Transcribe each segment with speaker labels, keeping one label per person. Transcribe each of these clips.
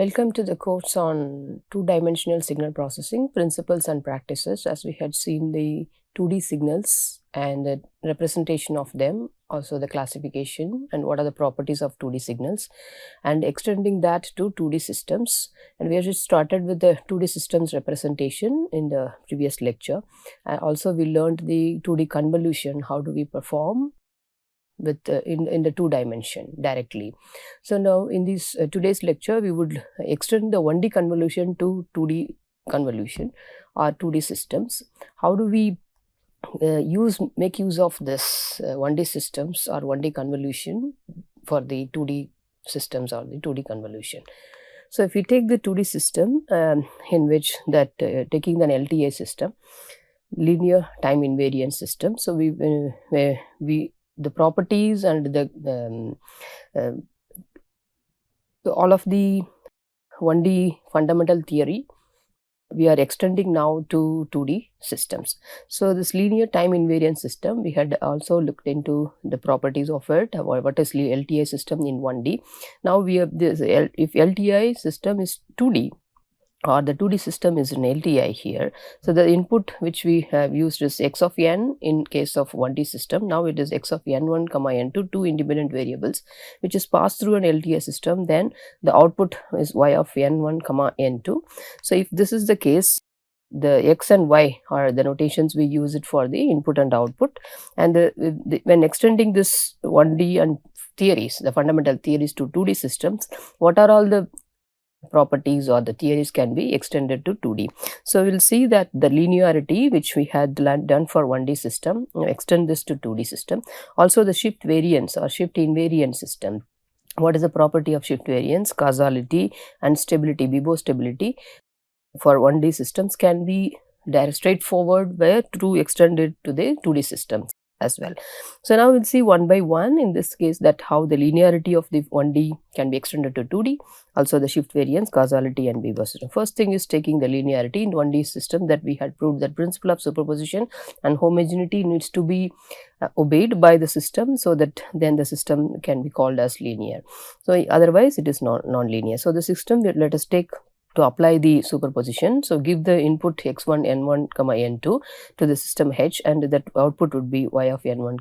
Speaker 1: Welcome to the course on two-dimensional signal processing, principles and practices. As we had seen the 2D signals and the representation of them, also the classification and what are the properties of 2D signals, and extending that to 2D systems. And we have just started with the 2D systems representation in the previous lecture. Also we learned the 2D convolution, how do we perform with in the 2-dimension directly. So now in this today's lecture we would extend the 1D convolution to 2D convolution or 2D systems. How do we make use of this 1D systems or 1D convolution for the 2D systems or the 2D convolution? So if we take the 2D system in which that taking an LTA system, linear time invariant system, so we the properties and all of the 1D fundamental theory we are extending now to 2D systems. So this linear time invariant system, we had also looked into the properties of it, what is LTI system in 1D. Now we have this, if LTI system is 2D, or the 2D system is an LTI here. So the input which we have used is x of n in case of 1D system. Now it is x of n1, n2, two independent variables, which is passed through an LTI system. Then the output is y of n1, n2. So if this is the case, the x and y are the notations we use it for the input and output. And when extending this 1D and theories, the fundamental theories to 2D systems, what are all the properties or the theories can be extended to 2D. So we will see that the linearity which we had done for 1D system, extend this to 2D system. Also the shift variance or shift invariant system. What is the property of shift variance? Causality and stability, Bibo stability for 1D systems can be straightforward where to extend it to the 2D systems as well. So now we'll see one by one in this case that how the linearity of the 1D can be extended to 2D, also the shift variance, causality and Bibo system. First thing is taking the linearity in 1D system that we had proved that principle of superposition and homogeneity needs to be obeyed by the system, so that then the system can be called as linear. So otherwise it is non-linear. So the system, let us take to apply the superposition. So give the input x1, n1, n2 to the system H, and that output would be y of n1,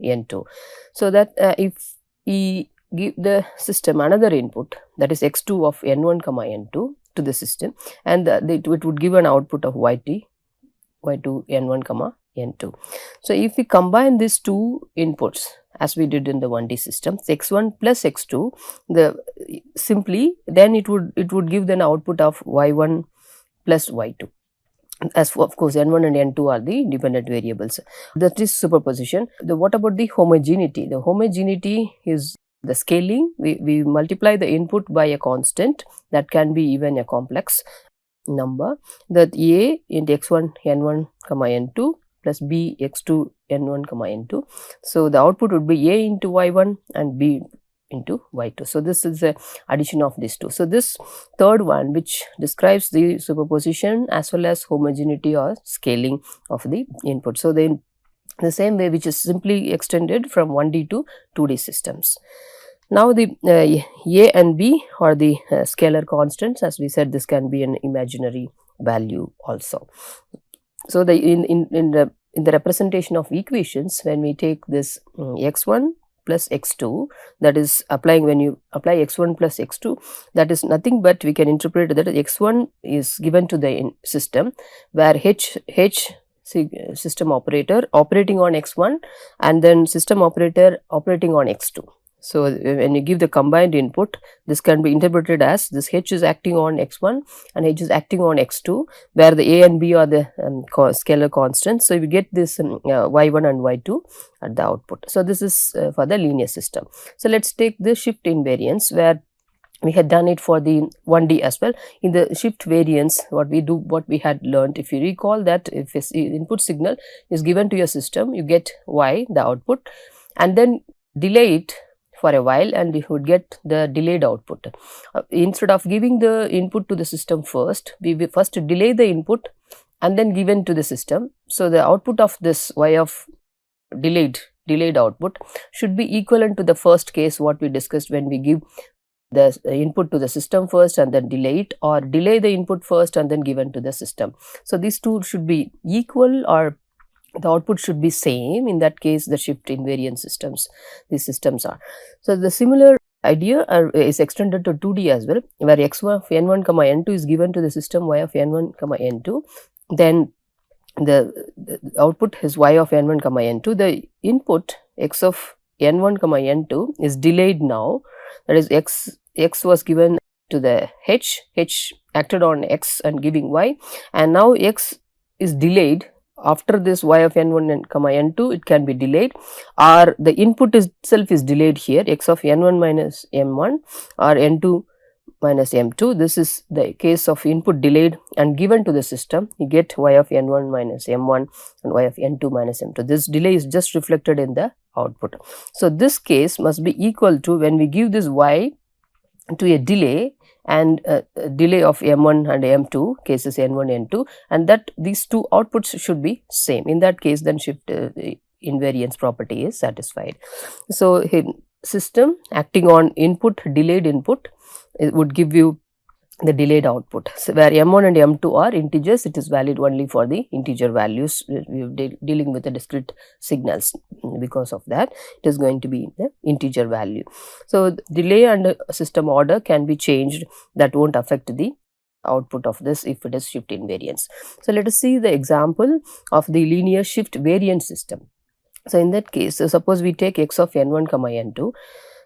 Speaker 1: n2. So that if we give the system another input, that is x2 of n1, n2 to the system, and it would give an output of y2, n1, n2. So if we combine these two inputs as we did in the 1D system, x1 plus x2, simply then it would give an output of y1 plus y2. As of course n1 and n2 are the independent variables. That is superposition. What about the homogeneity? The homogeneity is the scaling. We multiply the input by a constant that can be even a complex number, that a into x1 n1 n2 plus b x2 n1 n2. So the output would be a into y1 and b into y2. So this is the addition of these two. So this third one, which describes the superposition as well as homogeneity or scaling of the input. So the same way which is simply extended from 1D to 2D systems. Now the a and b are the scalar constants. As we said, this can be an imaginary value also. So in the representation of equations, when we take this x1 plus x2, that is applying, when you apply x1 plus x2, that is nothing but we can interpret that x1 is given to the system where h system operator operating on x1 and then system operator operating on x2. So when you give the combined input, this can be interpreted as this h is acting on x1 and h is acting on x2, where the a and b are the scalar constants. So we get this y1 and y2 at the output. So this is for the linear system. So let's take the shift invariance, where we had done it for the 1D as well. In the shift variance, what we had learned, if you recall, that if an input signal is given to your system, you get y, the output, and then delay it for a while and you would get the delayed output. Instead of giving the input to the system first, we will first delay the input and then given to the system. So the output of this y of delayed output should be equivalent to the first case what we discussed when we give the input to the system first and then delay it, or delay the input first and then given to the system. So these two should be equal, or the output should be same. In that case, the shift invariant systems, these systems are. So the similar idea is extended to 2D as well, where x1 of n1 comma n2 is given to the system y of n1 comma n2, then the output is y of n1 comma n2. The input x of n1 comma n2 is delayed now, that is x was given to the h acted on x and giving y, and now x is delayed. After this y of n1 comma n2, it can be delayed, or the input itself is delayed here, x of n1 minus m1 or n2 minus m2. This is the case of input delayed and given to the system. You get y of n1 minus m1 and y of n2 minus m2. This delay is just reflected in the output. So this case must be equal to, when we give this y to a delay, and delay of m1 and m2, cases n1 n2, and that these two outputs should be same. In that case, then shift invariance property is satisfied. So system acting on input, delayed input, it would give you the delayed output. So where m1 and m2 are integers, it is valid only for the integer values. We are dealing with the discrete signals. Because of that, it is going to be the integer value. So delay and system order can be changed. That won't affect the output of this if it is shift invariance. So let us see the example of the linear shift variant system. So in that case, suppose we take x of n1 comma n2,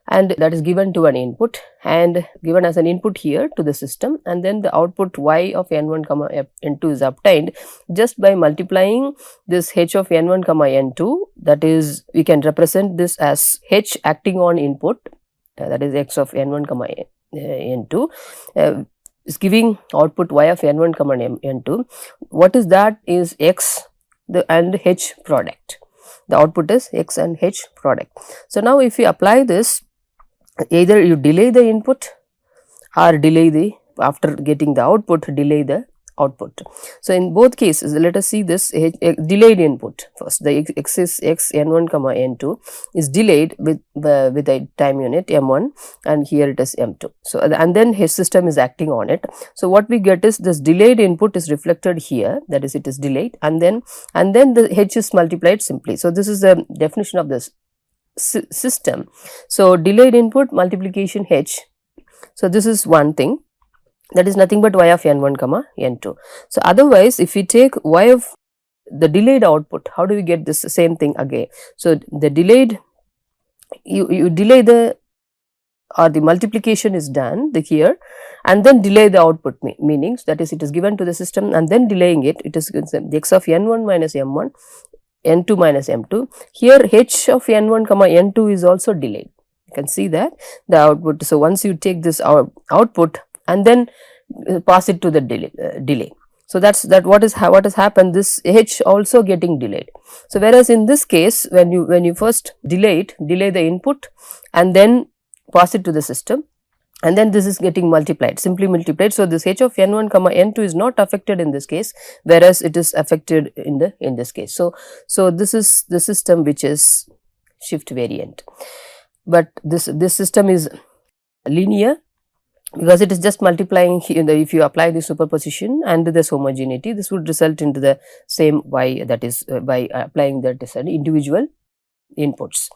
Speaker 1: and that is given to an input and given as an input here to the system, and then the output y of n1 comma n2 is obtained just by multiplying this h of n1 comma n2. That is, we can represent this as h acting on input, that is x of n1 comma n2 is giving output y of n1 comma n2. What is that? Is x and h product. The output is x and h product. So now if we apply this, either you delay the input or delay the, after getting the output, delay the output. So in both cases, let us see this delayed input first. The x is x n1 comma n2 is delayed with a time unit m1, and here it is m2. So and then his system is acting on it. So what we get is this delayed input is reflected here, that is, it is delayed, and then the h is multiplied simply. So this is the definition of this system. So delayed input multiplication h. So this is one thing, that is nothing but y of n1 comma n2. So otherwise, if we take y of the delayed output, how do we get this same thing again? So the delayed, you delay the, or the multiplication is done here, and then delay the output, meanings that is, it is given to the system and then delaying it. It is the x of n1 minus m1, n2 minus m2. Here h of n1 comma n2 is also delayed. You can see that the output. So once you take this output and then pass it to the delay. So that's what has happened. This h also getting delayed. So whereas in this case, when you first delay the input and then pass it to the system, and then this is getting multiplied, simply multiplied. So this h of n1 comma n2 is not affected in this case, whereas it is affected in this case. So this is the system which is shift variant, but this system is linear because it is just multiplying here. If you apply the superposition and this homogeneity, this would result into the same y, that is by applying that individual inputs.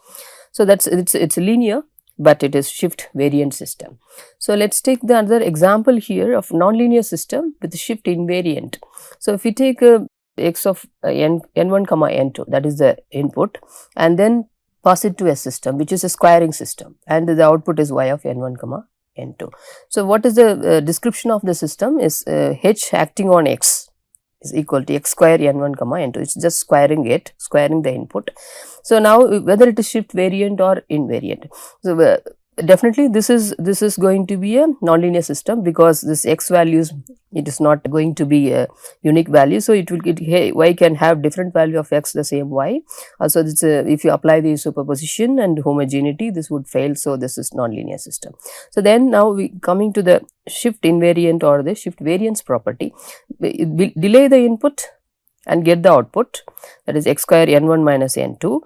Speaker 1: So that's it's linear, but it is shift variant system. So let's take the other example here of nonlinear system with shift invariant. So if we take x of n1 comma n2, that is the input, and then pass it to a system which is a squaring system, and the output is y of n1 comma n2. So what is the description of the system is h acting on x is equal to x square n1 comma n2. It's just squaring the input. So now whether it is shift variant or invariant. So definitely this is going to be a nonlinear system, because this x values, it is not going to be a unique value. So y can have different value of x, the same y. Also this, if you apply the superposition and homogeneity, this would fail. So this is nonlinear system. So then now we coming to the shift invariant or the shift variance property. Delay the input and get the output, that is x square n1 minus n2,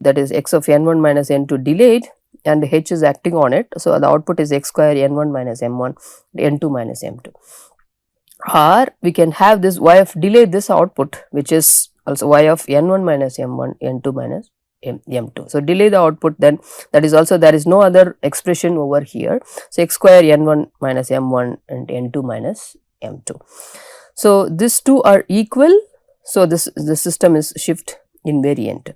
Speaker 1: that is x of n1 minus n2 delayed, and h is acting on it. So the output is x square n1 minus m1 n2 minus m2. Or we can have this y of delay this output, which is also y of n1 minus m1 n2 minus m2. So delay the output, then that is also, there is no other expression over here. So x square n1 minus m1 and n2 minus m2. So these two are equal. So the system is shift invariant.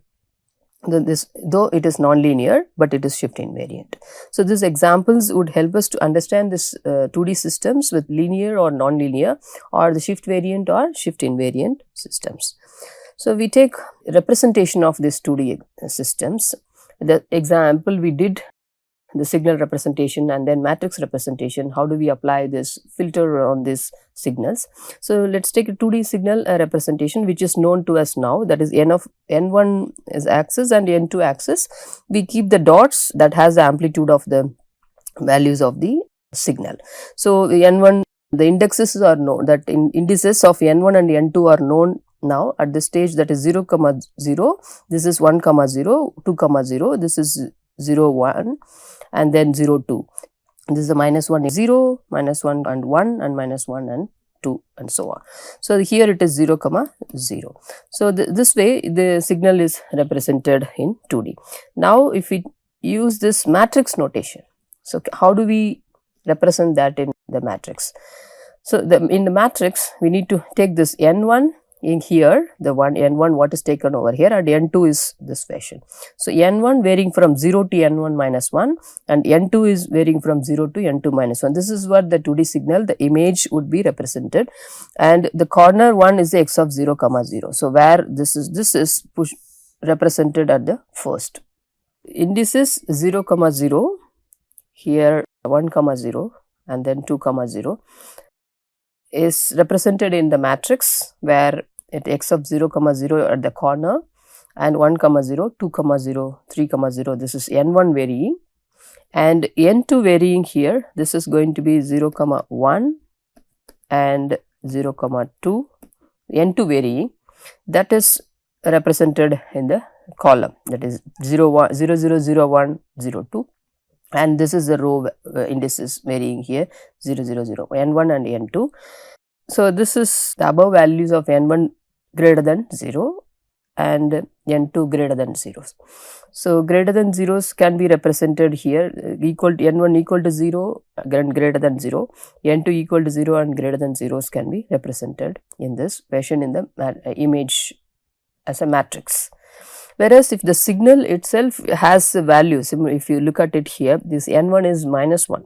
Speaker 1: Though it is non-linear, but it is shift invariant. So these examples would help us to understand this 2D systems with linear or non-linear, or the shift variant or shift invariant systems. So we take representation of these 2D systems. The example we did the signal representation and then matrix representation. How do we apply this filter on these signals? So let's take a 2D signal representation, which is known to us now, that is n1 is axis and n2 axis. We keep the dots that has the amplitude of the values of the signal. So n1, the indexes are known, that indices of n1 and n2 are known now at this stage, that is 0, 0, this is 1, 0, 2, 0, this is 0, 1, and then 0, 2. This is a minus 1 is 0, minus 1 and 1, and minus 1 and 2, and so on. So here it is 0, 0. So this way the signal is represented in 2D. Now if we use this matrix notation, so how do we represent that in the matrix? So in the matrix we need to take this n1 in here, the one n1 what is taken over here, and n2 is this fashion. So n1 varying from 0 to n1 minus 1, and n2 is varying from 0 to n2 minus 1. This is what the 2D signal, the image would be represented, and the corner one is the x of 0, 0. So where this is represented at the first. Indices 0, 0, here 1, 0, and then 2, 0 is represented in the matrix, where it x of 0, 0 at the corner, and 1, 0, 2, 0, 3, 0, this is n1 varying, and n2 varying here, this is going to be 0, 1 and 0, 2, n2 varying, that is represented in the column, that is 0, 1, 0, 0, 0, 1, 0, 2. And this is the row indices varying here 0, 0, 0, n1 and n2. So this is the above values of n1 greater than 0 and n2 greater than 0. So greater than zeros can be represented here, equal to n1 equal to 0 and greater than 0, n2 equal to 0 and greater than zeros can be represented in this fashion in the image as a matrix. Whereas if the signal itself has a value, if you look at it here, this n1 is minus 1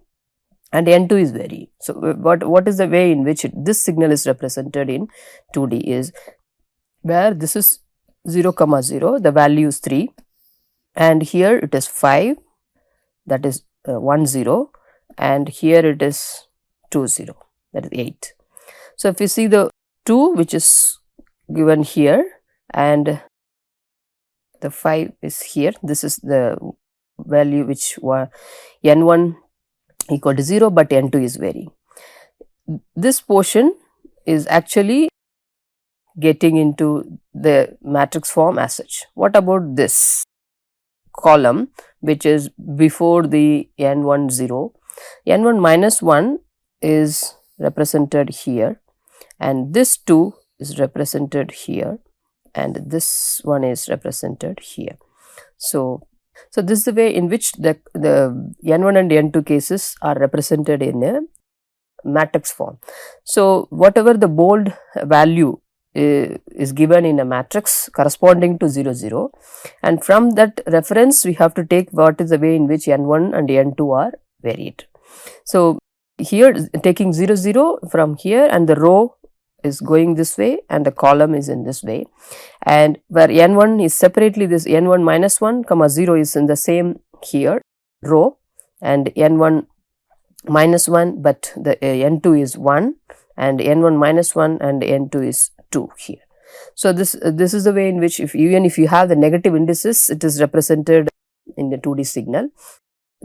Speaker 1: and n2 is varying. So what is the way in which this signal is represented in 2D is, where this is 0, 0, the value is 3, and here it is 5, that is 1, 0, and here it is 2, 0, that is 8. So if you see the 2 which is given here, and the 5 is here, this is the value which n1 equal to 0, but n2 is varying. This portion is actually getting into the matrix form as such. What about this column which is before the n1 0? n1 minus 1 is represented here, and this 2 is represented here, and this one is represented here. So this is the way in which the n1 and n2 cases are represented in a matrix form. So whatever the bold value is given in a matrix corresponding to 0, 0, and from that reference we have to take what is the way in which n1 and n2 are varied. So here taking 0, 0 from here, and the row is going this way and the column is in this way, and where n1 is separately, this n1 minus 1, 0 is in the same here row, and n1 minus 1, but the n2 is 1, and n1 minus 1 and n2 is 2 here. So this is the way in which even if you have the negative indices, it is represented in the 2D signal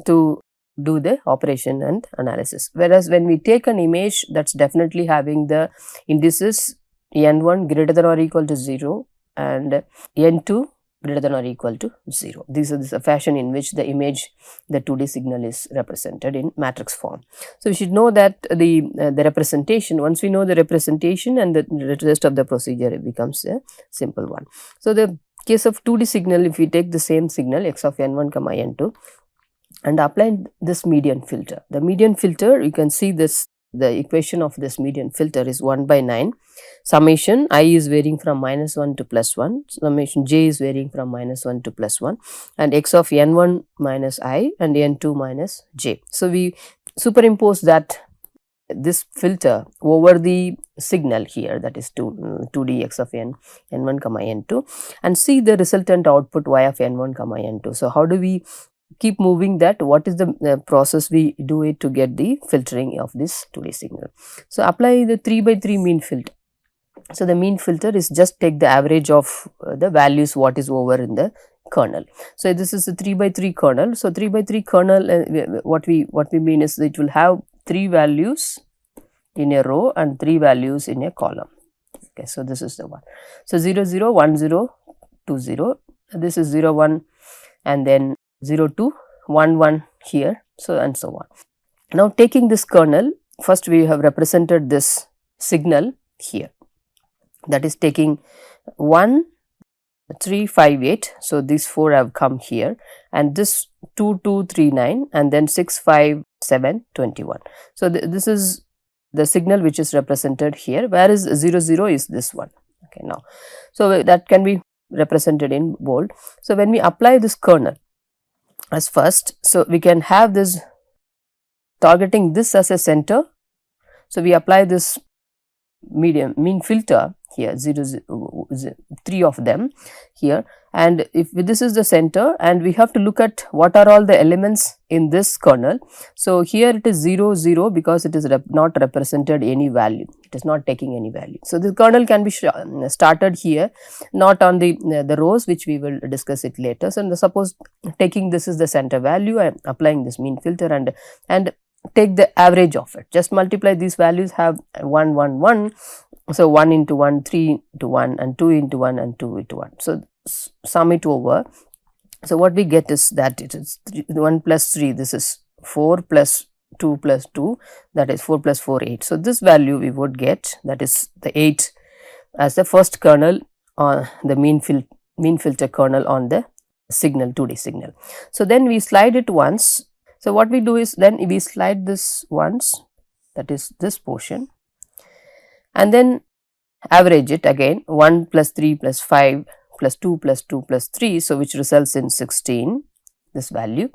Speaker 1: to do the operation and analysis. Whereas when we take an image that's definitely having the indices n1 greater than or equal to 0 and n2 greater than or equal to 0. This is a fashion in which the image, the 2D signal is represented in matrix form. So we should know that the representation, once we know the representation, and the rest of the procedure, it becomes a simple one. So the case of 2D signal, if we take the same signal x of n1 comma n2 and apply this median filter. The median filter, you can see this, the equation of this median filter is 1 by 9. Summation I is varying from -1 to +1, summation j is varying from -1 to +1, and x of n1 minus I and n2 minus j. So we superimpose that, this filter, over the signal here, that is 2D x of n1 comma n2, and see the resultant output y of n1 comma n2. So how do we keep moving that? What is the process we do it to get the filtering of this 2D signal? So apply the 3 by 3 mean filter. So the mean filter is just take the average of the values what is over in the kernel. So this is a 3 by 3 kernel. So 3 by 3 kernel, what we mean is it will have 3 values in a row and 3 values in a column. Okay, so this is the one. So 0 0 1 0 2 0. This is 0 1 and then 0 2 1 1 here. So and so on. Now taking this kernel, first we have represented this signal here. That is taking 1 3 5 8. So these 4 have come here, and this 2 2 3 9, and then 6 5 7 21. So this is the signal which is represented here, whereas 0 0 is this one. Okay, now so that can be represented in bold. So when we apply this kernel as first, so we can have this targeting this as a center. So we apply this mean filter here, 3 of them here, and if this is the center, and we have to look at what are all the elements in this kernel. So here it is 0 0 because it is not represented any value, it is not taking any value. So the kernel can be started here, not on the rows, which we will discuss it later. So suppose taking this is the center value, I am applying this mean filter and take the average of it, just multiply these values, have 1 1 1. So 1 into 1, 3 into 1, and 2 into 1, and 2 into 1. So sum it over. So what we get is that it is 1 plus 3, this is 4 plus 2 plus 2, that is 4 plus 4 8. So this value we would get, that is the 8 as the first kernel on the mean filter kernel on the signal, 2D signal. So then we slide it once. So what we do is then we slide this once, that is this portion, and then average it again, 1 plus 3 plus 5 plus 2 plus 2 plus 3, so which results in 16, this value,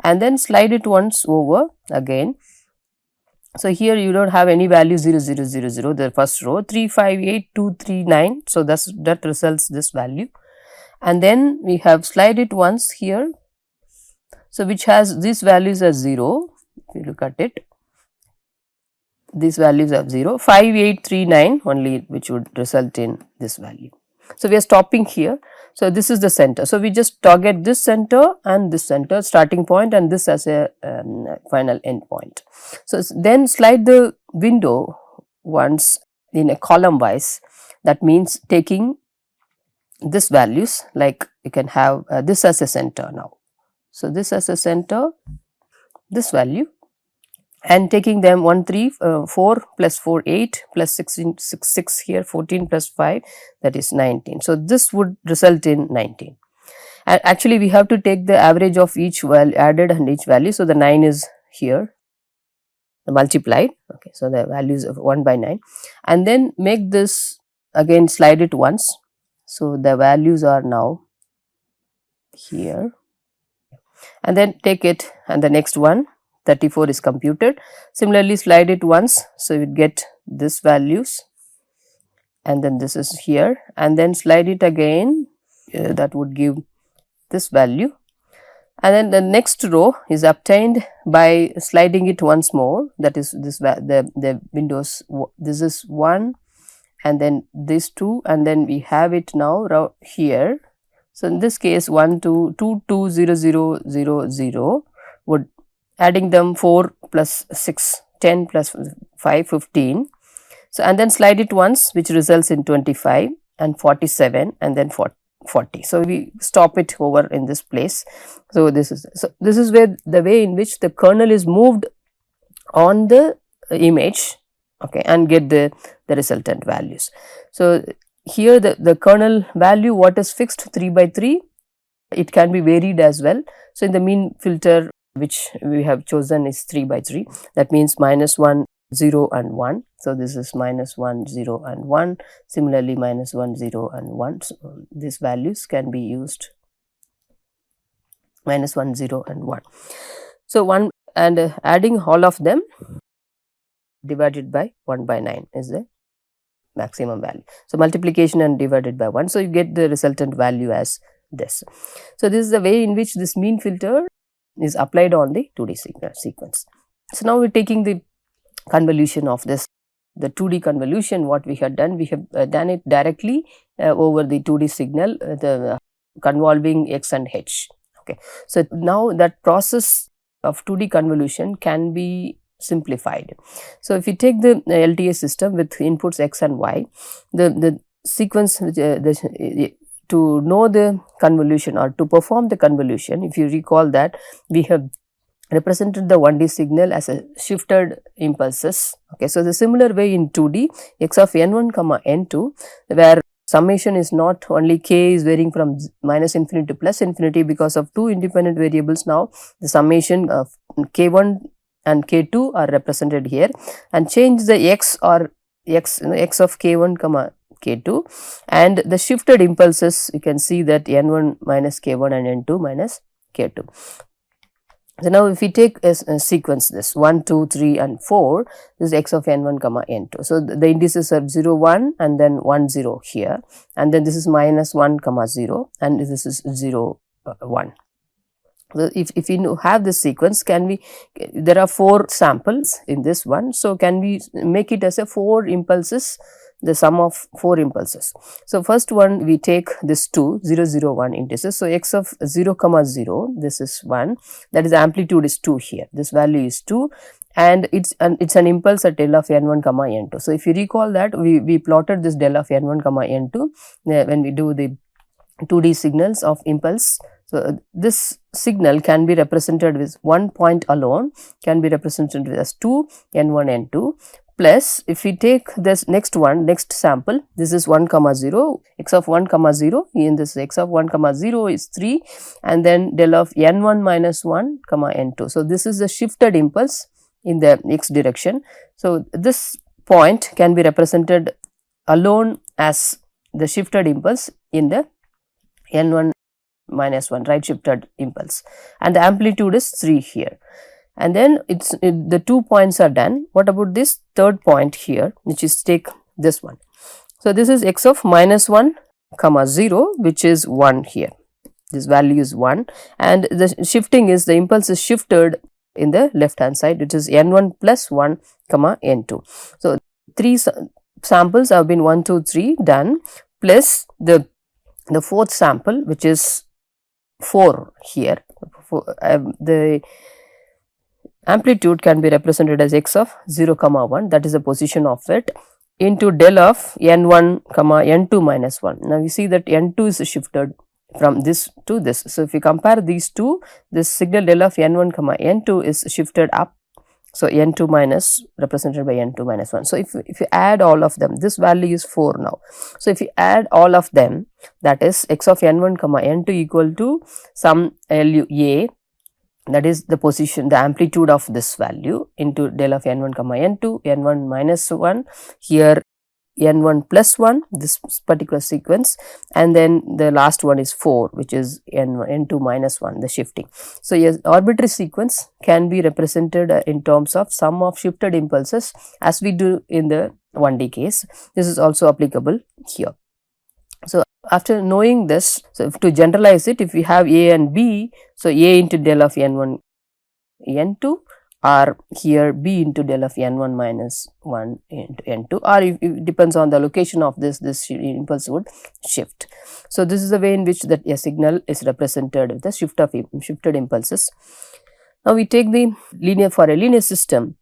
Speaker 1: and then slide it once over again. So here you don't have any value, 0 0 0 0, the first row, 3 5 8 2 3 9, so that results this value, and then we have slide it once here, so which has these values as 0. If you look at it, these values are 0, 5 8 3 9 only, which would result in this value. So we are stopping here. So this is the center. So we just target this center and this center starting point, and this as a final end point. So then slide the window once in a column wise. That means taking this values, like you can have this as a center now. So this as a center, this value, and taking them 1 3 4 plus 4 8 plus 6 here, 14 plus 5, that is 19. So this would result in 19, and actually we have to take the average of each value added and each value. So the 9 is here multiplied. Okay, so the values of 1 by 9, and then make this again, slide it once. So the values are now here, and then take it, and the next one 34 is computed. Similarly slide it once, so you get this values, and then this is here, and then slide it again, that would give this value, and then the next row is obtained by sliding it once more, that is this the windows, this is 1 and then this 2, and then we have it now here. So in this case 1 2 2 2 0 0 0 0 would, adding them 4 plus 6 10 plus 5 15. So and then slide it once, which results in 25 and 47 and then 40. So we stop it over in this place. So this is where the way in which the kernel is moved on the image, okay, and get the resultant values. So here the kernel value, what is fixed, 3 by 3, it can be varied as well. So in the mean filter which we have chosen is 3 by 3, that means -1, 0 and 1. So this is -1, 0 and 1, similarly -1, 0 and 1. So these values can be used, -1, 0 and 1. So 1 and adding all of them divided by 1 by 9 is the maximum value. So multiplication and divided by 1. So you get the resultant value as this. So this is the way in which this mean filter is applied on the 2D sequence. So now we're taking the convolution of this, the 2D convolution. What we have done, we have done it directly over the 2D signal, the convolving x and h. Okay. So now that process of 2D convolution can be simplified. So if you take the LTA system with inputs x and y, the sequence to know the convolution or to perform the convolution, if you recall that we have represented the 1D signal as a shifted impulses. Okay, so the similar way in 2D, x of n1 comma n2, where summation is not only k is varying from -infinity to +infinity because of two independent variables. Now the summation of k1 and k2 are represented here, and change the x or x of k1 comma k2 and the shifted impulses, you can see that n1 minus k1 and n2 minus k2. So now if we take a sequence, this 1, 2, 3 and 4, this is x of n1 comma n2. So the indices are 0, 1 and then 1, 0 here, and then this is -1 comma 0 and this is 0, 1. So if you have this sequence, there are 4 samples in this one, so can we make it as a 4 impulses, the sum of 4 impulses. So first one, we take this 2, 0, 0, 1 indices. So x of 0 comma 0, this is 1, that is amplitude is 2 here, this value is 2, and it's an impulse at del of n1 comma n2. So if you recall that we plotted this del of n1 comma n2 when we do the 2D signals of impulse. So this signal can be represented with one point alone, can be represented as 2 n1 n2, plus if we take this next sample, this is 1 comma 0, x of 1 comma 0, in this x of 1 comma 0 is 3, and then del of n1 minus 1 comma n2. So this is the shifted impulse in the x direction. So this point can be represented alone as the shifted impulse in the n1 minus 1 right shifted impulse, and the amplitude is 3 here. And then the 2 points are done. What about this third point here, which is take this one. So this is x of -1 comma 0, which is 1 here. This value is 1, and the shifting is, the impulse is shifted in the left hand side, which is n1 plus 1 comma n2. So 3 samples have been 1, 2, 3 done, plus the fourth sample, which is 4 here. The amplitude can be represented as x of 0 comma 1, that is the position of it, into del of n1 comma n2 minus 1. Now you see that n2 is shifted from this to this. So if you compare these two, this signal del of n1 comma n2 is shifted up. So n2 minus represented by n2 minus 1. So if you add all of them, this value is 4 now. So if you add all of them, that is x of n1 comma n2 equal to some value a, that is the position, the amplitude of this value, into del of n1 comma n2, n1 minus 1, here n1 plus 1, this particular sequence, and then the last one is 4, which is n2 minus 1, the shifting. So yes, arbitrary sequence can be represented in terms of sum of shifted impulses, as we do in the 1D case. This is also applicable here. So after knowing this, so to generalize it, if we have a and b, so a into del of n1 n2, or here b into del of n1 minus 1 into n2, or if it depends on the location of this impulse would shift. So this is the way in which that a signal is represented with the shifted impulses. Now we take the for a linear system,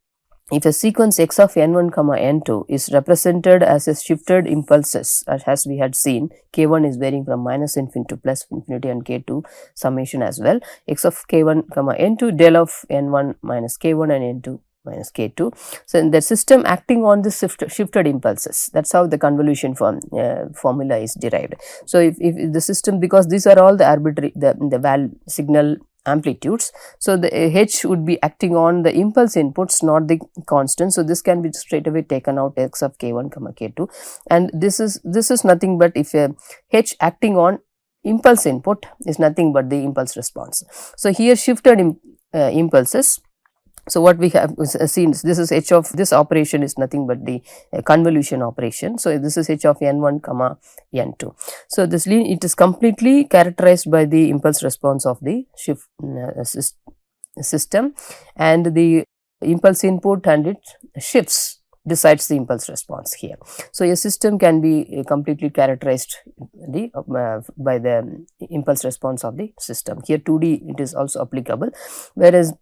Speaker 1: if a sequence x of n1 comma n2 is represented as a shifted impulses, as we had seen, k1 is varying from minus infinity to plus infinity and k2 summation as well, x of k1 comma n2 del of n1 minus k1 and n2 minus k2. So, in the system acting on the shifted impulses, that is how the convolution formula is derived. So, if the system, because these are all the arbitrary the signal amplitudes. So, the h would be acting on the impulse inputs, not the constant. So, this can be straight away taken out, x of k1 comma k2, and this is nothing but if a h acting on impulse input is nothing but the impulse response. So, here shifted impulses. So, what we have seen, this is h of this operation is nothing but the convolution operation. So, this is h of n1 comma n2. So, this it is completely characterized by the impulse response of the system, and the impulse input and it shifts decides the impulse response here. So, a system can be completely characterized by the impulse response of the system. Here 2D it is also applicable, whereas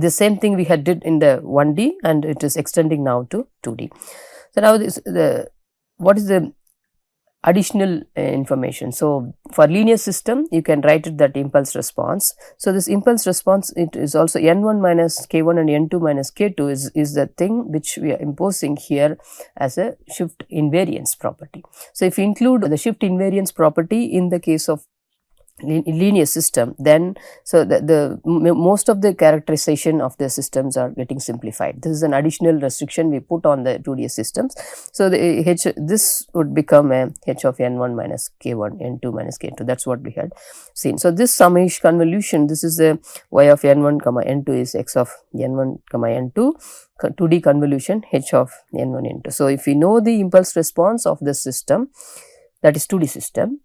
Speaker 1: the same thing we had did in the 1D and it is extending now to 2D. So, now what is the additional information? So, for linear system you can write it that impulse response. So, this impulse response, it is also n1 minus k1 and n2 minus k2 is the thing which we are imposing here as a shift invariance property. So, if you include the shift invariance property in the case of linear system, then so the most of the characterization of the systems are getting simplified. This is an additional restriction we put on the 2D systems. So, the this would become a h of n1 minus k1 n2 minus k2, that is what we had seen. So, this summation convolution, this is the y of n1 comma n2 is x of n1 comma n2 2D convolution h of n1 n2. So, if we know the impulse response of the system, that is 2D system,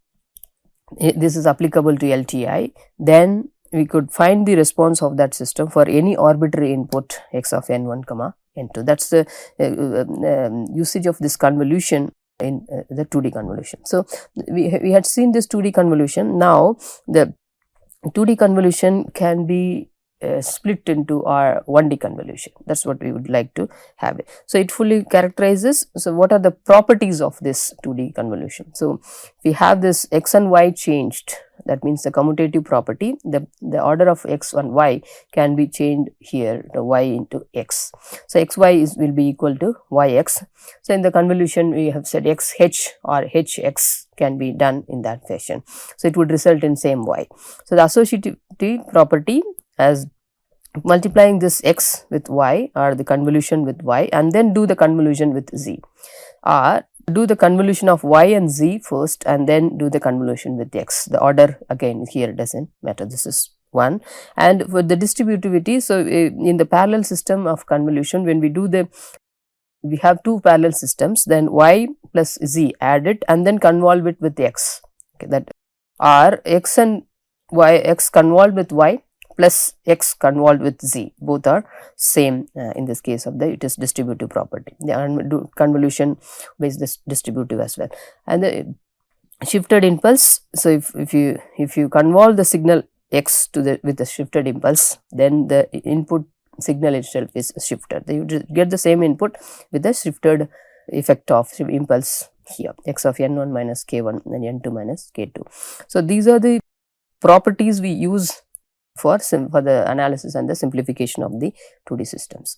Speaker 1: this is applicable to LTI, then we could find the response of that system for any arbitrary input x of n1 comma n2. That is the usage of this convolution in the 2D convolution. So, we had seen this 2D convolution. Now, the 2D convolution can be split into our 1D convolution. That is what we would like to have it. So, it fully characterizes. So, what are the properties of this 2D convolution? So, if we have this x and y changed, that means the commutative property, the order of x and y can be changed here to y into x. So, xy will be equal to yx. So, in the convolution we have said x h or hx can be done in that fashion. So, it would result in same y. So, the associativity property as multiplying this x with y or the convolution with y and then do the convolution with z, or do the convolution of y and z first and then do the convolution with x. The order again here does not matter, this is 1. And for the distributivity, so in the parallel system of convolution, when we have two parallel systems, then y plus z add it and then convolve it with x, okay, that or x and y, x convolved with y plus x convolved with z, both are same in this case of it is distributive property. The convolution based this distributive as well. And the shifted impulse, so if you convolve the signal x to with the shifted impulse, then the input signal itself is shifted. You get the same input with the shifted effect of impulse here, x of n1 minus k1 and n2 minus k2. So, these are the properties we use for the analysis and the simplification of the 2D systems.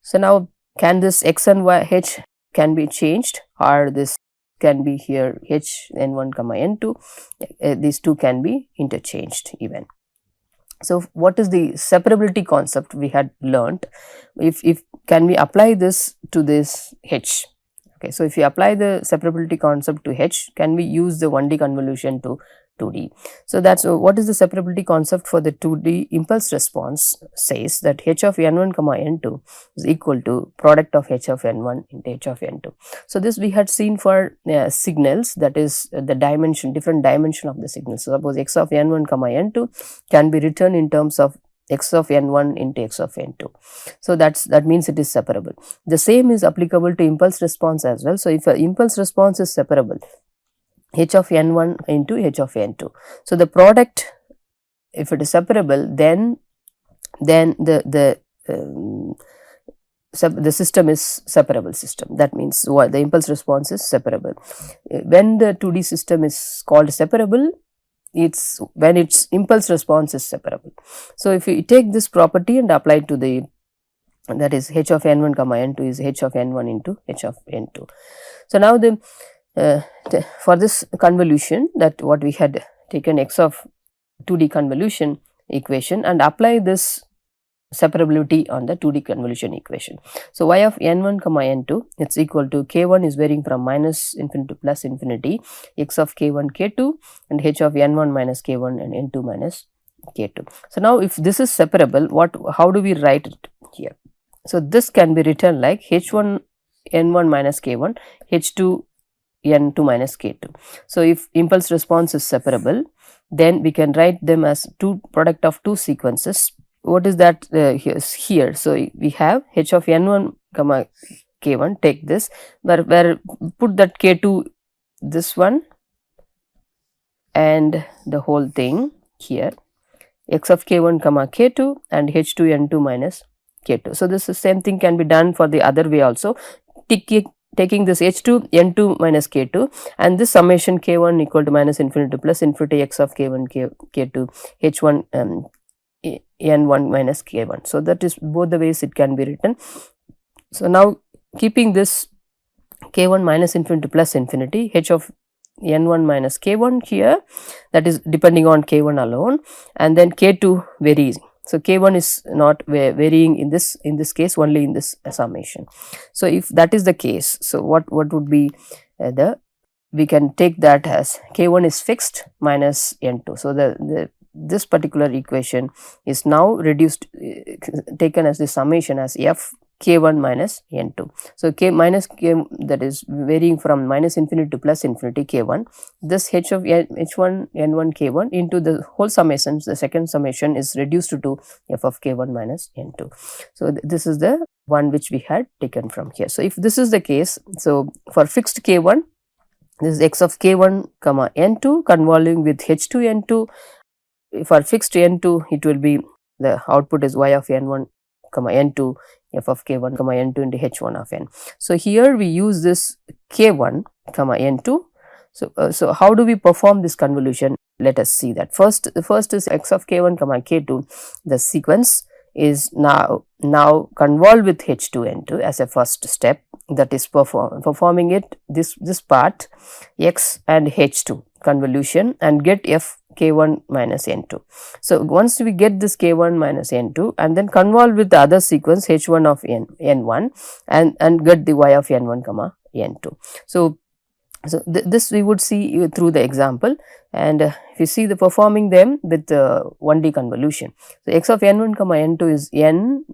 Speaker 1: So, now can this x and y h can be changed, or this can be here h n1 comma n2, these two can be interchanged even. So, what is the separability concept we had learnt? If can we apply this to this h? Okay, so if you apply the separability concept to h, can we use the 1D convolution to 2D? So, that is what is the separability concept for the 2D impulse response says that h of n1 comma n2 is equal to product of h of n1 into h of n2. So, this we had seen for signals, that is the dimension, different dimension of the signals. So, suppose x of n1 comma n2 can be written in terms of x of n1 into x of n2. So, that means it is separable. The same is applicable to impulse response as well. So, if an impulse response is separable, h of n1 into h of n2. So, the product, if it is separable, then the the system is separable system. That means what the impulse response is separable. When the 2D system is called separable, it's when its impulse response is separable. So if you take this property and apply it to the, that is h of n1 comma n2 is h of n1 into h of n2. So now for this convolution, that what we had taken x of 2D convolution equation and apply this separability on the 2D convolution equation. So y of n1 comma n2, it's equal to k1 is varying from minus infinity to plus infinity, x of k1 k2 and h of n1 minus k1 and n2 minus k2. So now if this is separable, how do we write it here? So this can be written like h1 n1 minus k1, h2 n2 minus k2. So if impulse response is separable, then we can write them as product of two sequences. What is that here? So we have h of n1 comma k1, take this, where put that k2, this one, and the whole thing here, x of k1 comma k2 and h2 n2 minus k2. So this is same thing can be done for the other way also, taking this h2 n2 minus k2 and this summation k1 equal to minus infinity to plus infinity x of k1 k2 h1 n1 minus k1. So that is both the ways it can be written. So now keeping this k1 minus infinity to plus infinity, h of n1 minus k1 here, that is depending on k1 alone, and then k2 varies. So k1 is not varying in this case, only in this summation. So if that is the case, so what would be we can take that as k1 is fixed minus n2. So this particular equation is now reduced, taken as the summation as f k1 minus n2. So k minus k, that is varying from minus infinity to plus infinity k1, this h of h1 n1 k1 into the whole summation, the second summation is reduced to f of k1 minus n2. So this is the one which we had taken from here. So if this is the case, so for fixed k1, this is x of k1 comma n2 convolving with h2 n2. For fixed n2, it will be, the output is y of n1 comma n2 f of k1 comma n2 into h1 of n. So here we use this k1 comma n2. So how do we perform this convolution? Let us see that. First is x of k1 comma k2. The sequence is now convolved with h2 n2 as a first step, that is performing it this part x and h2 convolution and get f k1 minus n2. So once we get this k1 minus n2 and then convolve with the other sequence h1 of n1 and get the y of n1 comma n2. So this we would see through the example, and if you see the performing them with 1D convolution. So x of n1 comma n2 is n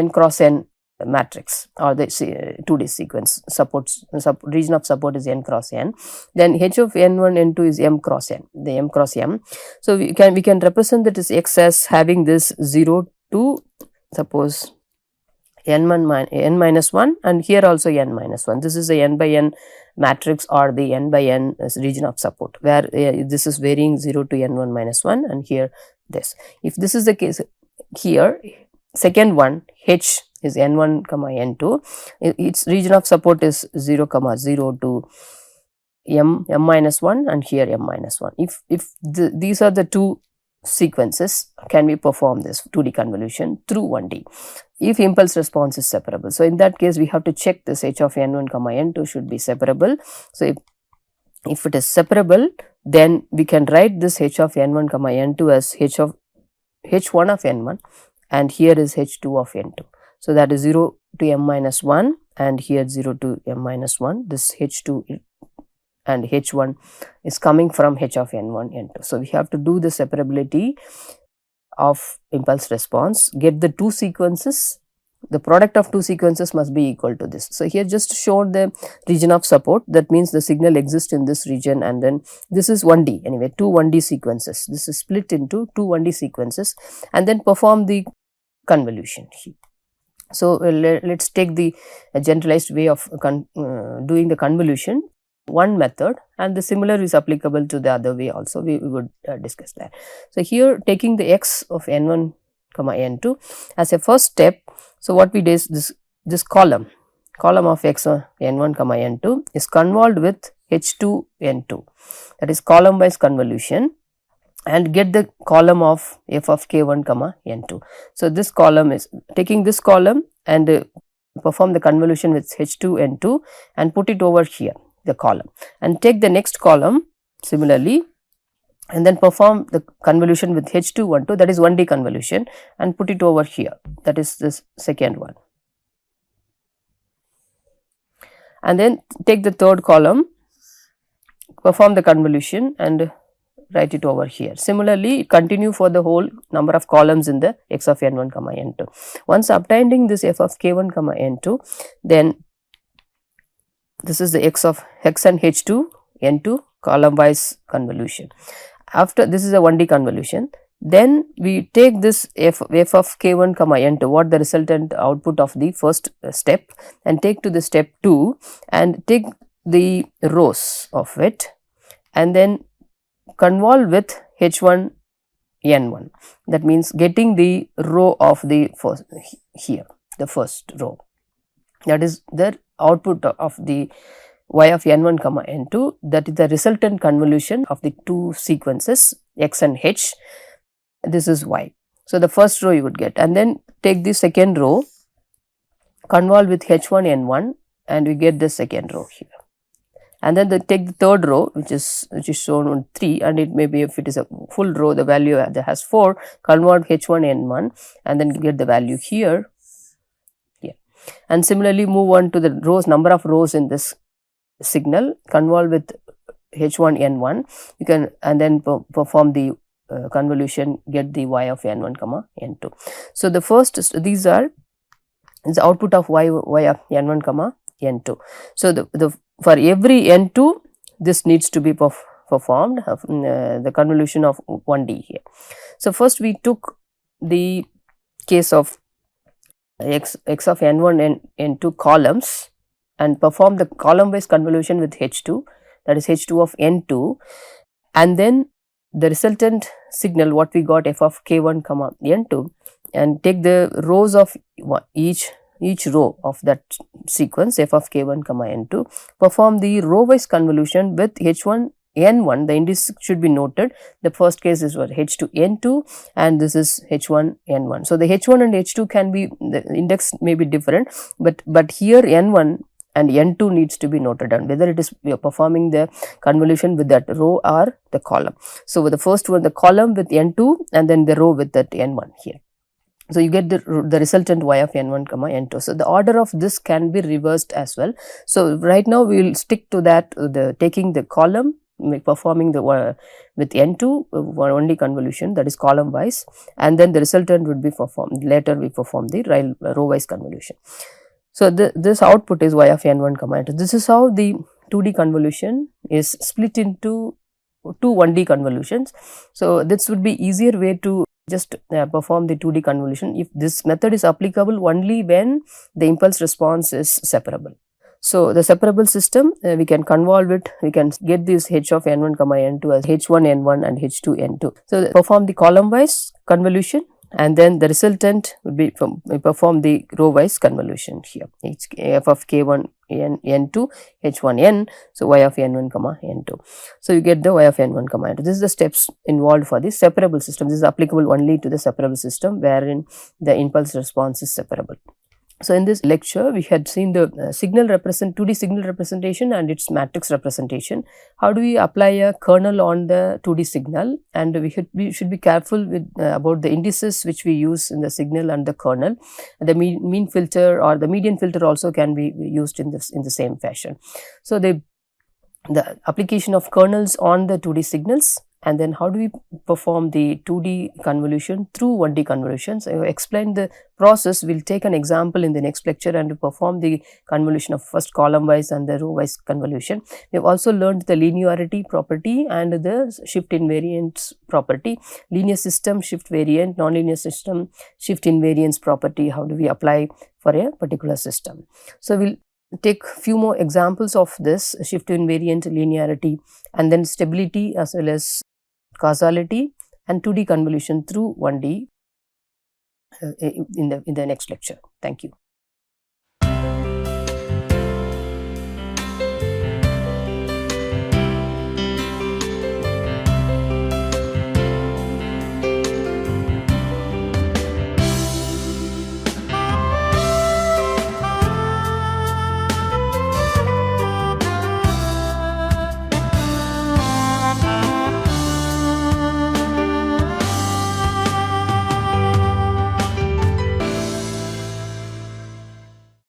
Speaker 1: cross n matrix, or the 2D sequence region of support is n cross n. Then h of n1 n2 is m cross n, the m cross m. So we can represent that as x as having this 0 to suppose n minus 1, and here also n minus 1. This is the n by n matrix or the n by n region of support, where this is varying 0 to n1 minus 1, and here this. If this is the case here, second one h is n1 comma n2, its region of support is 0 comma 0 to m minus 1, and here m minus 1. If these are the two sequences, can we perform this 2D convolution through 1D if impulse response is separable. So in that case we have to check this h of n1 comma n2 should be separable. So if it is separable, then we can write this h of n1 comma n2 as h1 of n1, and here is h2 of n2. So that is 0 to m minus 1, and here 0 to m minus 1. This h2 and h1 is coming from h of n1 n2. So we have to do the separability of impulse response, get the two sequences, the product of two sequences must be equal to this. So here just show the region of support, that means the signal exists in this region, and then this is 1D, anyway 2 1D sequences. This is split into 2 1D sequences, and then perform the convolution. So let's take the generalized way of doing the convolution, one method, and the similar is applicable to the other way also. We would discuss that. So here taking the x of n1 comma n2 as a first step. So what we do is this this column of n1 comma n2 is convolved with h2 n2, that is column wise convolution, and get the column of f of k1 comma n2. So, this column is taking this column and perform the convolution with h2 n2 and put it over here, the column, and take the next column similarly and then perform the convolution with h2 1 2, that is 1D convolution, and put it over here, that is this second one, and then take the third column, perform the convolution and write it over here. Similarly, continue for the whole number of columns in the x of n1 comma n2. Once obtaining this f of k1 comma n2, then this is the x and h2 n2 column wise convolution. After this is a 1D convolution, then we take this f of k1 comma n2, what the resultant output of the first step, and take to the step 2 and take the rows of it and then convolve with h1 n1, that means getting the row of the first here, the first row, that is the output of the y of n1 comma n2, that is the resultant convolution of the two sequences x and h, this is y. So, the first row you would get, and then take the second row, convolve with h1 n1 and we get the second row here. And then take the third row which is shown on 3, and it may be, if it is a full row, the value that has 4, convert h1 n1 and then get the value here. And similarly move on to the rows, number of rows in this signal, convolve with h1 n1, you can, and then perform the convolution, get the y of n1 comma n2. So, the first is, these are the output of y of n1 comma n2. So, for every n2 this needs to be performed, the convolution of 1D here. So, first we took the case of x of n1 and n2 columns and perform the column wise convolution with h2, that is h2 of n2, and then the resultant signal what we got f of k1 comma n2, and take the rows of each row of that sequence f of k1 comma n2, perform the row wise convolution with h1 n1, the index should be noted. The first case is what, h2 n2 and this is h1 n1. So, the h1 and h2 can be, the index may be different, but here n1 and n2 needs to be noted down, whether it is we are performing the convolution with that row or the column. So, with the first one, the column with n2 and then the row with that n1 here. So, you get the resultant y of n1 comma n2. So, the order of this can be reversed as well. So, right now we will stick to that, taking the column, performing the with n2 only convolution, that is column wise, and then the resultant would be performed, later we perform the row wise convolution. So, this output is y of n1 comma n2. This is how the 2D convolution is split into two 1D convolutions. So, this would be easier way to just perform the 2D convolution if this method is applicable only when the impulse response is separable. So, the separable system, we can convolve it, we can get this h of n1 comma n2 as h1 n1 and h2 n2. So, perform the column wise convolution and then the resultant would be perform the row wise convolution here, f of k1 n2 h1 n, so y of n1 comma n2. So, you get the y of n1 comma n2. This is the steps involved for the separable system. This is applicable only to the separable system wherein the impulse response is separable. So, in this lecture we had seen the 2D signal representation and its matrix representation. How do we apply a kernel on the 2D signal, and we should be careful with about the indices which we use in the signal and the kernel. The mean filter or the median filter also can be used in the same fashion. So, the application of kernels on the 2D signals, and then how do we perform the 2D convolution through 1D convolution. So, I have explained the process. We will take an example in the next lecture and perform the convolution of first column wise and the row wise convolution. We have also learned the linearity property and the shift invariance property, linear system shift variant, nonlinear system shift invariance property, how do we apply for a particular system. So, we will take few more examples of this shift invariant, linearity, and then stability as well as causality and 2D convolution through 1D in the next lecture. Thank you.